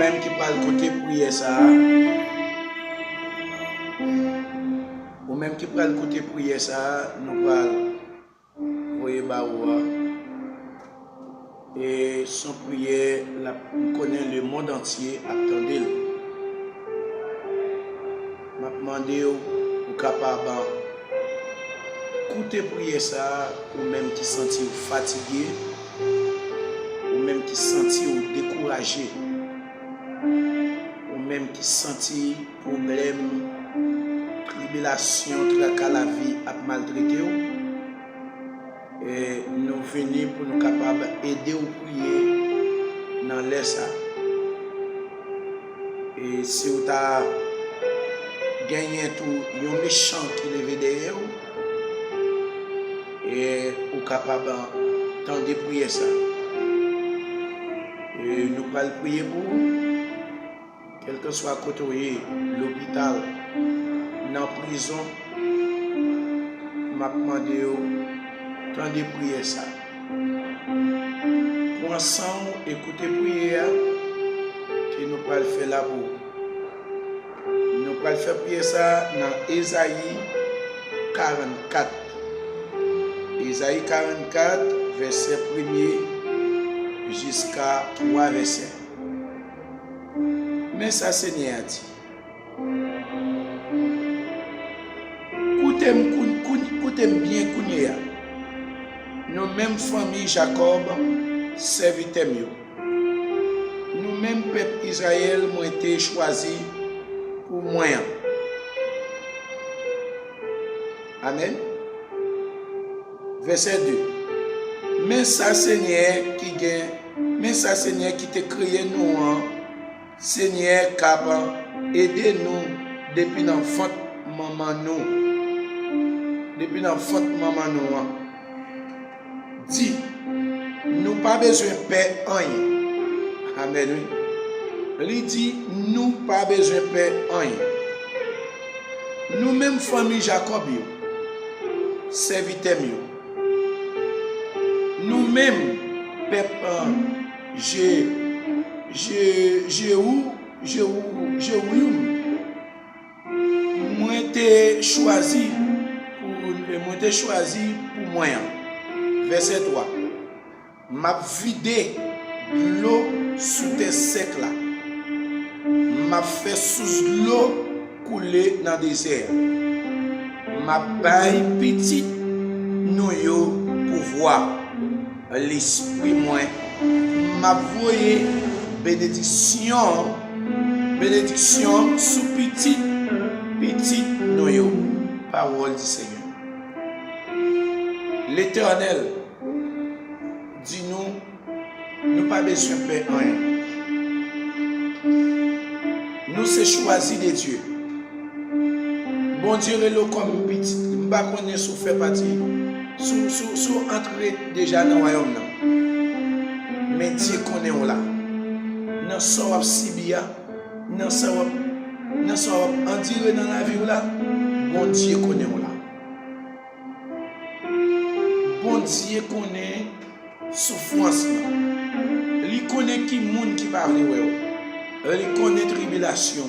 même qui parle côté prière ça, ou même qui parle côté prière ça, nous parle voyez baoua et son prière la connaît le monde entier attendez. M'a demandé ou capable écouter prière ça ou même qui sentit fatigué ou même qui sentit découragé ou même qui sentit problème tribulation tracas la vie a maltraité et nous venons pour nous capables aider ou prier dans l'air ça et si vous avez gagné tout un méchant qui levé derrière et vous capable de prier ça et nous allons prier pour vous quel que soit côté l'hôpital dans la prison m'a demandé de prier ça pour ensemble écouter prière que nous allons faire là pour nous allons faire prier ça dans Ésaïe 44 Ésaïe 44 verset 1er jusqu'à 3 versets mais ça Seigneur a dit écoutez bien Kounia. Nous mêmes famille Jacob serviteurs nous mêmes peuple Israël ont été choisis pour moi. Amen. Verset 2. Mais ça Seigneur qui t'a créé nous Seigneur capable aider nous depuis l'enfant maman nous. Depuis l'enfant maman nous. Dit, nous pas besoin de paix rien. Amen. Il dit, nous pas besoin de paix rien. Nous même famille Jacob, serviteurs, nous même peuple moi été choisi pour moi. Verset 3. M'a vidé l'eau sous tes secs là. M'a fait sous l'eau couler dans le désert. M'a baille petit nous yo pouvoir. L'esprit moi m'a voyé bénédiction sous petit nous yo. Parole du Seigneur. L'Éternel dit nous pas besoin de faire rien. Nous c'est choisi de Dieu. Bon Dieu est là comme petit. Je ne sais pas si fait partie. Sous entrer déjà dans le royaume. Mais Dieu connaît là. Dans ce Sibia, dans ce en dire dans la vie là, bon Dieu connaît là. Bon Dieu connaît souffrance. Il connaît qui monde qui parle. Il connaît tribulation.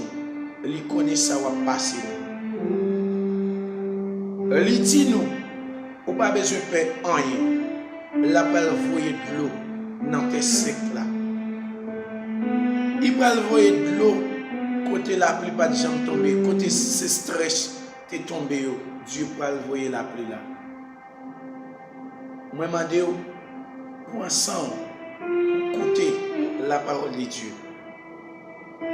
Il connaît ça va passer. Il dit nous, on pas besoin de faire rien. Il va envoyer de l'eau dans tes secs là. Il va envoyer de l'eau côté la pluie pas de jambe tomber, côté ce stress t'es tombé. Dieu va envoyer la pluie là. Moi, je demande pour ensemble, écouter la parole de Dieu.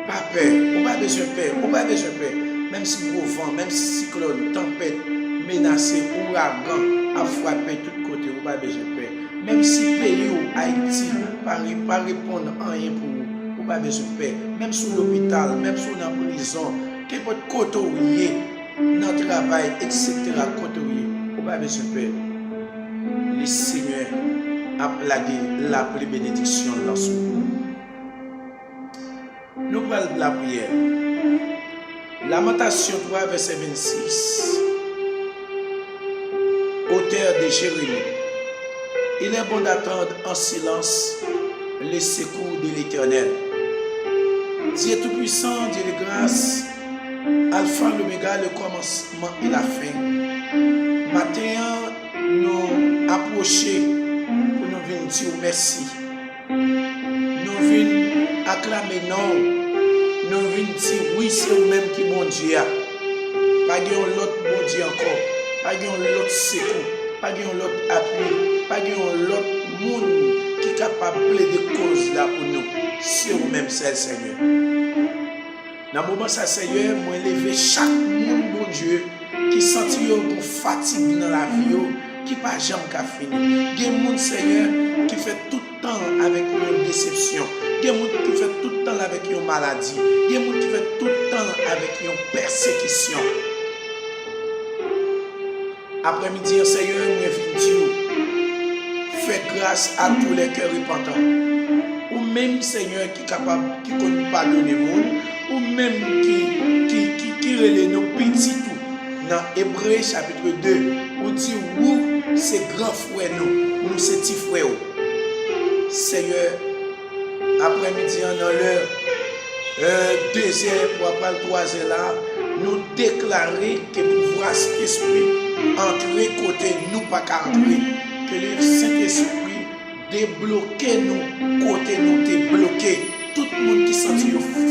Pas peur, on n'a pas besoin de peur, on n'a pas besoin de peur. Même si gros vent, même si cyclone, tempête, menacé, ouragan, a frappé de tous côtés, on n'a pas besoin de peur. Même si le pays ou Haïti ne pas répondre à rien pour vous, on n'a pas besoin de peur. Même sur l'hôpital, même sur la prison, qu'importe côté où il est, dans le travail, etc., côté où il est, on n'a pas besoin de peur. Le Seigneur a plagué la plus bénédiction dans ce monde. Nous parlons de la prière. Lamentation 3, verset 26. Auteur de Jérémie. Il est bon d'attendre en silence les secours de l'Éternel. Dieu Tout-Puissant, Dieu de grâce, Alpha, l'Oméga, le commencement et la fin. Matin, nous approcher pour nous venir dire merci. Nous venons acclamer non. Nous venons dire oui, c'est vous-même qui bon Dieu. Pas de l'autre bon Dieu encore. Pas de l'autre secours. Pas de l'autre appui. Pas de l'autre monde qui est capable de cause là pour nous. C'est vous-même, c'est le Seigneur. Dans le moment, ça, Seigneur, moi, lever chaque monde, bon Dieu, qui sentit une fatigue dans la vie, qui n'a pas jamais fini. Il y a des gens, Seigneur, qui fait tout le temps avec une déception. Il y a des gens qui fait tout le temps avec une maladie. Il y a des gens qui fait tout le temps avec une persécution. Après-midi, Seigneur, moi, je dis, fais grâce à tous les cœurs repentants. Ou même, Seigneur, qui est capable, qui ne pardonner le monde, ou même qui relève nos petits tout. Dans Hébreu chapitre 2, on dit, vous, c'est grand frère nous c'est petit frère. Seigneur, après-midi, dans l'heure, 2 heures, pour pas le 3 heures là, nous déclarer que pouvoir cet esprit entrer côté nous, pas qu'à entrer, que le Saint-Esprit débloquer nous, côté nous débloquer. Tout le monde qui sent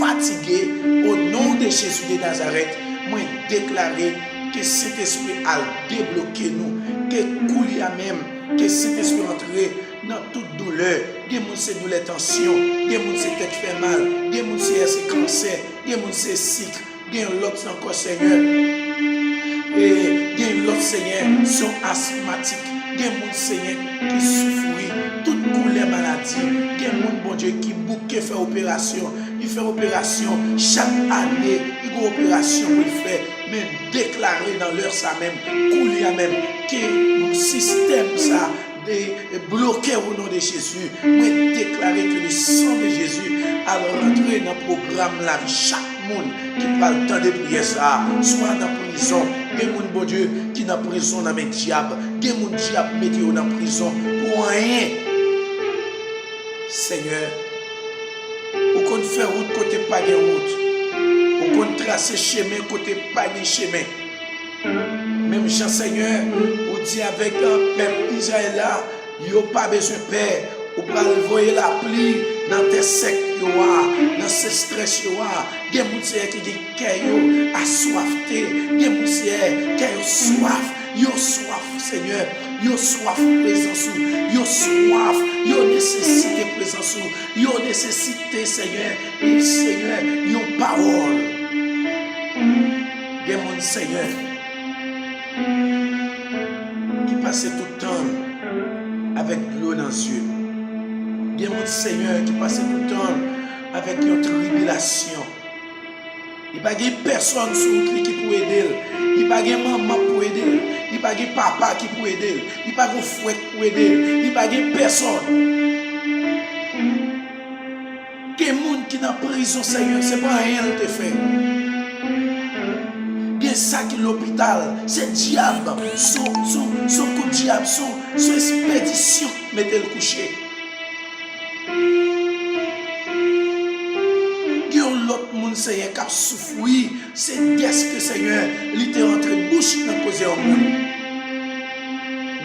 fatigué, au nom de Jésus de Nazareth, moi déclarer que cet esprit a débloqué nous, que couler à même, que cet esprit entre dans toute douleur. Des gens c'est douleur tension, des gens c'est tête fait mal, des gens c'est cancer, des gens c'est cycle, des gens l'autre encore Seigneur. Et des gens l'autre Seigneur sont asthmatiques, des gens Seigneur qui souffrent, toute couleur maladie, des gens bon Dieu qui bouquet fait opération, il fait opération chaque année, il y a opération pour faire, mais déclarer dans l'heure ça même, couler à même, que le système ça bloqué au nom de Jésus, mais déclarer que le sang de Jésus a rentré dans le programme la vie chaque monde qui parle le temps de prier ça, soit dans la prison, des gens bon Dieu qui dans la prison dans les diables, des gens diables mettent dans la prison pour rien. Seigneur, ou qu'on fait route côté pas de route, ou qu'on trace chemin côté pas de chemin. Même Jean Seigneur, ou dit avec un peuple Israël là, il n'y a pas besoin de père, ou pas envoyer la pluie dans tes secs, dans ces stress, il y a des gens qui disent qu'ils ont soif, des gens qui ont soif, Seigneur, ils ont soif de présence, ils ont soif, ils ont nécessité de présence, ils ont nécessité, Seigneur, et Seigneur, ils ont parole. Des gens, Seigneur, qui passaient tout le temps avec l'eau dans les yeux. Il y a mon Seigneur qui passe tout le temps avec une tribulation. Il n'y a pas de personne sur lui qui peut aider. Il n'y a pas de maman pour aider. Il n'y a pas de papa qui peut aider. Il n'y a pas de frère qui peut aider. Il n'y a pas de personne. Il y a des gens qui sont en prison, Seigneur, ce n'est pas rien de fait. Il y a ça qui est l'hôpital, c'est le diable, son coup de diable, son expédition, mettez le coucher. L'autre monde, Seigneur, qui a souffert, c'est qu'est-ce que Seigneur, il était rentré bouche dans le cause au monde.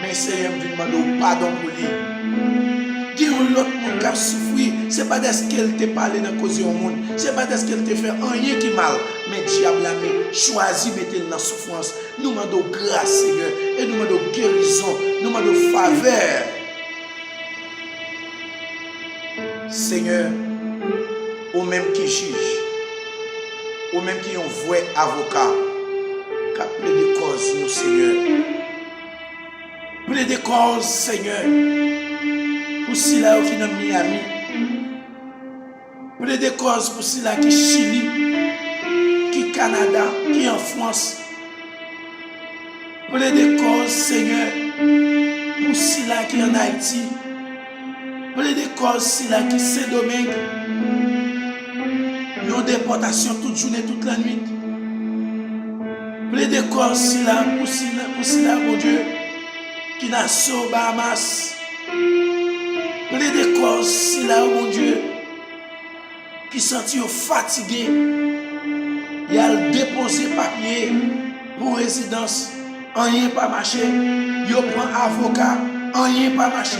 Mais Seigneur, je demande pardon pour lui. Qui l'autre monde qui a souffert, ce n'est pas parce qu'elle t'a parlé dans le cause au monde, ce n'est pas parce qu'elle t'a fait rien qui mal, mais diable a choisi de mettre dans la souffrance. Nous demandons grâce, Seigneur, et nous demandons guérison, nous demandons faveur. Seigneur, ou même qui juge, ou même qui ont vrai avocat, qui a plaidé cause, nous, Seigneur. Plaidé cause, Seigneur, pour ceux-là qui sont en Miami. Plaidé cause pour ceux-là qui sont Chili, qui sont Canada, qui sont en France. Plaidé cause, Seigneur, pour ceux-là qui sont en Haïti. Plaidé cause, ceux-là qui sont Saint-Domingue. Ils ont déportation toute journée, toute la nuit. Plaidez cause si là, pour cela, mon Dieu, qui n'a sauvé Bahamas. Plaidez cause si là, mon Dieu, qui senti fatigué, il a déposé papier pour résidence, rien pas marché, il prend avocat, rien pas marché.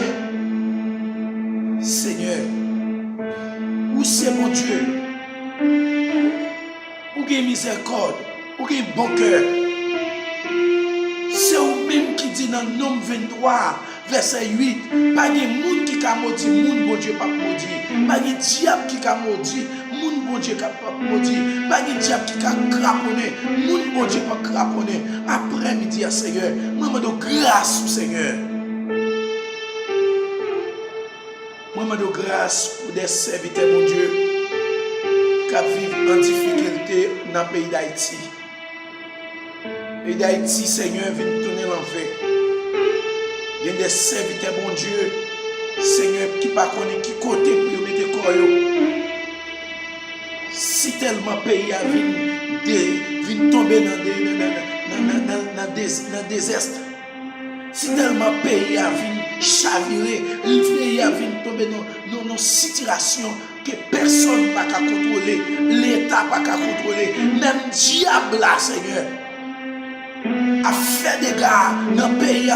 Seigneur, où c'est mon Dieu, où il y a miséricorde, où il y a bon cœur. C'est vous-même qui dit dans Nom 23, verset 8, pas de monde qui a maudit, monde bon Dieu pas maudit, pas de diable qui a maudit, monde bon Dieu pas maudit, pas de diable qui a craponné, monde bon Dieu pas craponné. Après-midi, Seigneur, moi je demande grâce au Seigneur. Moi je demande grâce pour des serviteurs, mon Dieu, qui vivent en difficulté dans le pays d'Haïti. Et d'Haïti, Seigneur, vient tourner l'enfer. Il y a des serviteurs, bon Dieu, Seigneur, qui ne connaissent qui côté pour mettre corps. Si tellement le pays vient tomber dans le désastre, si tellement le pays vient chavirer, le pays vient tomber dans une situation que personne ne peut contrôler, l'État ne peut contrôler, même le diable là, Seigneur, a fait des gars dans le pays.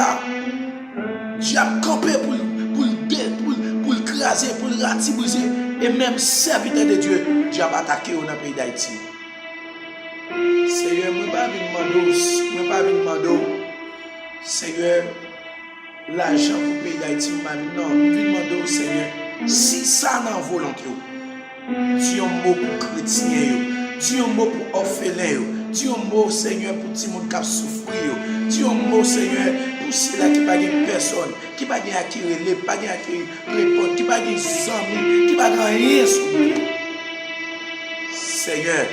Diable campé pour le craser, pour le ratibriser. Et même serviteur de Dieu, Diable a attaqué dans le pays d'Haïti. Seigneur, je ne vais pas demander, Seigneur, l'argent pour le pays d'Haïti. Non, je vais demander, Seigneur, si ça n'a pas volonté, dis un mot pour chrétiens, dis un mot pour orphelins, dis un mot, Seigneur, pour tout le monde qui a souffert, dis un mot, Seigneur, pour ceux-là qui n'ont pas de personne, qui n'ont pas acquérir, qui n'ont pas répondre, qui n'ont pas de amis, qui n'ont pas rien sur nous. Seigneur,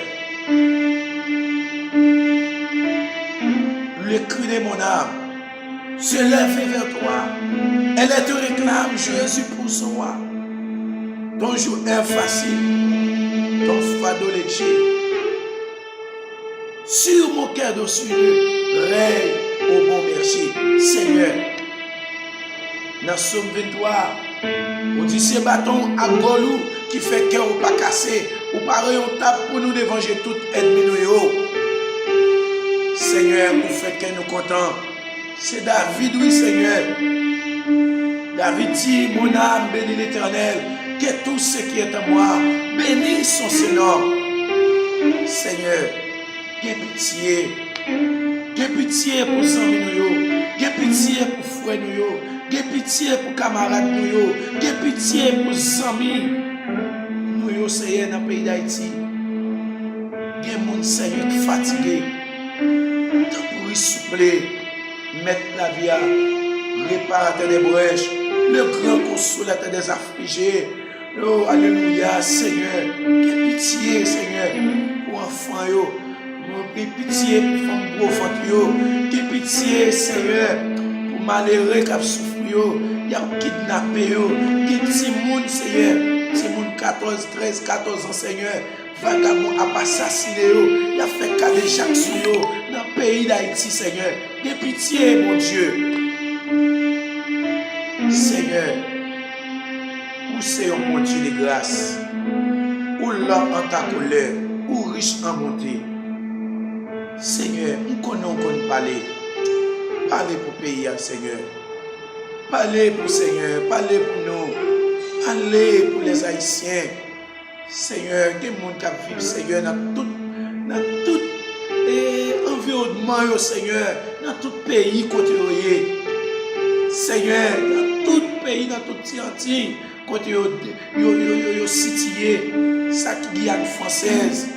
le cri de mon âme se lève vers toi. Elle te réclame, Jésus, pour son roi. Ton jour est facile, ton fardeau léger. Sur mon cœur d'ossueux, règne au bon berger. Seigneur, dans Somme 23, on dit ce bâton à Golou qui fait cœur ou pas cassé, ou pareil on tape pour nous dévenger tout ennemi nous. Seigneur, vous faites que nous contents. C'est David, oui Seigneur. David dit, mon âme bénit l'Éternel, que tout ce qui est en moi bénisse son Seigneur. Seigneur, aie pitié. Aie pitié pour les amis nous, aie pitié pour frères nous, aie pitié pour camarades nous, aie pitié pour les amis nous, Seigneur, dans le pays d'Haïti. Il y a des gens, Seigneur, qui sont fatigués. Pour y soupler, mettre la vie à réparateur des brèches, le grand consolateur des affligés. Oh, alléluia, Seigneur. Aie pitié, Seigneur, pour enfants. Aie pitié pour femmes gros. Aie pitié, Seigneur, pour malheureux qui ont souffert, qui ont kidnappé, qui ont petit monde, Seigneur, petit monde 13-14 ans, Seigneur, vagabond a assassiné, il a fait cas de Jacques Souyo dans le pays d'Haïti, Seigneur. Aie pitié, mon Dieu. Seigneur, où c'est un bon Dieu de grâce, ou l'homme en ta colère, ou riche en bonté. Seigneur, nous connaissons parler. Parlez pour le pays, Seigneur. Parlez pour le Seigneur. Parlez pour nous. Parlez pour les Haïtiens. Seigneur, des gens qui vivent, Seigneur, dans tout environnement, Seigneur, dans tout pays côté. Seigneur, dans tout pays, dans tout Tianti, côté yo situé, ça qui Guyane française.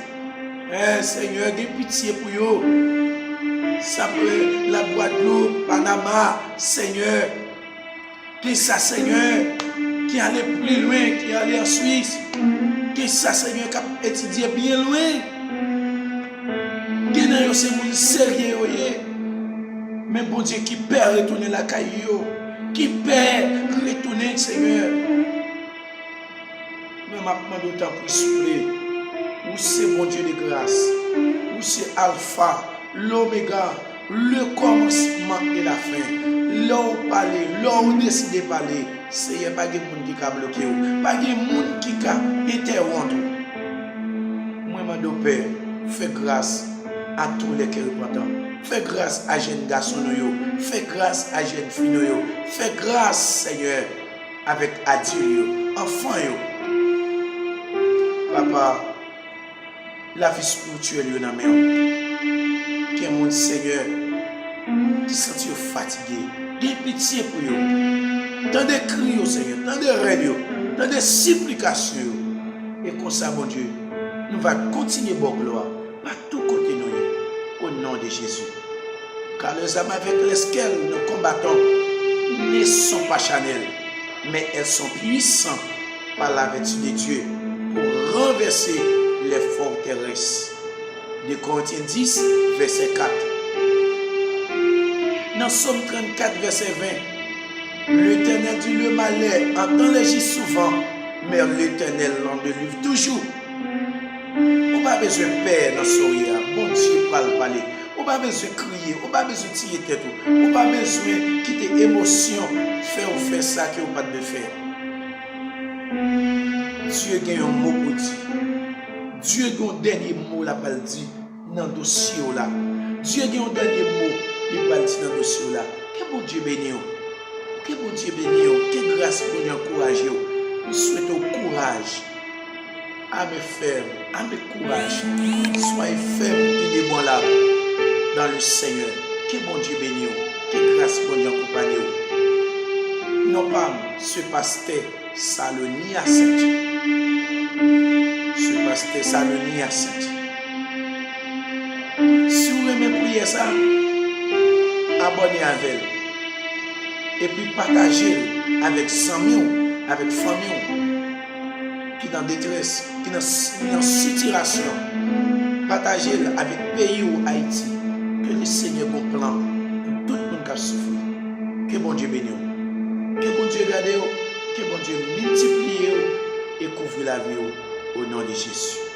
Seigneur, aie pitié pour eux. Ça peut la Guadeloupe, Panama, Seigneur. Que ça, Seigneur, qui allait plus loin, qui allait en Suisse. Que ça, Seigneur, qui a étudié bien loin. Que nous sommes sérieux. Mais bon Dieu, qui peut retourner la caillou, qui peut retourner, Seigneur. Mais maintenant, d'autant plus souffler. Où c'est mon Dieu de grâce, où c'est Alpha, l'Oméga, le commencement et la fin. Là où parler, là où décider de parler, c'est pas de monde qui a bloqué, pas de monde qui a interrompu. Mando Père, fais grâce à tous les qui repentants. Fais grâce à jeunes garçons, fais grâce à jeunes filles, fais grâce, Seigneur, avec adultes, enfants. Papa, la vie spirituelle dans main. Qui est mon Seigneur, qui sent fatigué, qui pitié pour eux. Tant de cris, Seigneur, tant de rêves, tant de supplications. Et comme ça, mon Dieu, nous allons continuer à gloire par tout côté nous, au nom de Jésus. Car les âmes avec lesquelles nous combattons ne sont pas charnelles, mais elles sont puissantes par la vertu de Dieu pour renverser les forteresses. De Corinthiens 10, verset 4. Dans Somme 34, verset 20, l'Éternel dit le malheur entend les gis souvent, mais l'Éternel l'en délivre toujours. On n'a pas besoin de père dans ce sourire. Bon Dieu parler. On n'a pas besoin de crier. On n'a pas besoin de tirer tête. On n'a pas besoin de quitter émotion. Faire ça que vous n'avez pas de faire. Dieu a un mot pour dire. Dieu a un dernier mot là pour dire dans le dossier là. Dieu a un dernier mot il va dire dans le dossier là. Que bon Dieu bénisse. Que bon Dieu bénisse. Que grâce pour nous encourager. Nous souhaitons courage. Âme ferme, âme courage. Soyez ferme et inébranlable dans le Seigneur. Que bon Dieu bénisse. Que grâce pour nous accompagner. Non pas ce pasteur Saloni à 7. Ce pasteur Saloni à 7. Si vous aimez prier ça, abonnez avec. Et puis partagez avec amis, avec famille qui dans détresse, qui dans situation. Partagez avec le pays ou Haïti. Que le Seigneur bon plan pour tout le monde qui a souffert. Que bon Dieu bénisse. Que bon Dieu garde. Que bon Dieu multiplie et couvre la vie au nom de Jésus.